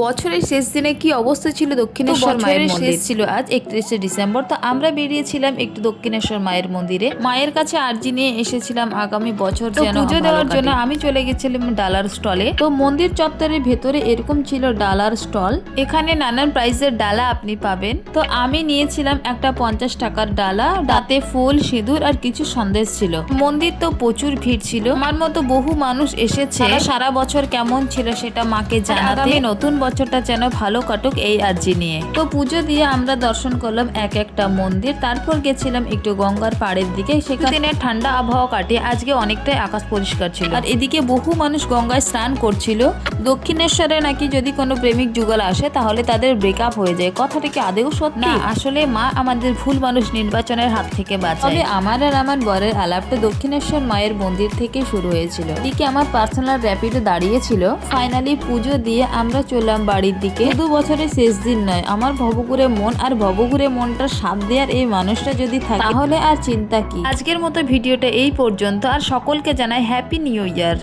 বছরের শেষ দিনে কি অবস্থা ছিল দক্ষিণেশ্বর মায়ের মন্দির ছিল আজ 31শে ডিসেম্বর। তো আমরা বেরিয়েছিলাম একটু দক্ষিণেশ্বর মায়ের মন্দিরে, মায়ের কাছে আর্জি নিয়ে এসেছিলাম আগামী বছর যেন পুজো দেওয়ার জন্য। আমি চলে গেছিলাম ডালার স্টলে। তো মন্দির চত্বরের ভেতরে এরকম ছিল ডালার স্টল, এখানে নানান প্রাইসের ডালা আপনি পাবেন। তো আমি নিয়েছিলাম একটা 50 টাকার ডালা, তাতে ফুল, সিঁদুর আর কিছু সন্দেশ ছিল। মন্দির তো প্রচুর ভিড় ছিল, আমার মতো বহু মানুষ এসেছে। সারা বছর কেমন ছিল সেটা মাকে জানাতে, নতুন বছরটা যেন ভালো কাটুক এই আর্জি নিয়ে। তো পুজো দিয়ে আমরা দর্শন করলাম এক একটা মন্দির, তারপর গেছিলাম একটু গঙ্গার পাড়ের দিকে। সেখানে ঠান্ডা আবহাওয়া কাটিয়ে আজকে অনেকটাই আকাশ পরিষ্কার ছিল, আর এদিকে বহু মানুষ গঙ্গায় স্নান করছিল। দক্ষিণেশ্বরে নাকি যদি কোনো প্রেমিক যুগল আসে তাহলে তাদের ব্রেকআপ হয়ে যায়, কথাটা কি আদেও সত্যি? না, আসলে মা আমাদের ভুল মানুষ নির্বাচনের হাত থেকে বাঁচায়। তবে আমার আর আমার বরের আলাপটা দক্ষিণেশ্বর মায়ের মন্দির থেকে শুরু হয়েছিল। এদিকে আমার পার্সোনাল র্যাপিডো দাঁড়িয়েছিল। ফাইনালি পুজো দিয়ে আমরা চললাম বাড়ির দিকে। 2 বছরের শেষ দিন নয়, আমার ভবঘুরে মন আর ভবঘুরে মনটা সাথ দেওয়ার এই মানুষটা যদি থাকে তাহলে আর চিন্তা কি। আজকের মতো ভিডিওটা এই পর্যন্ত, আর সকলকে জানাই হ্যাপি নিউ ইয়ার।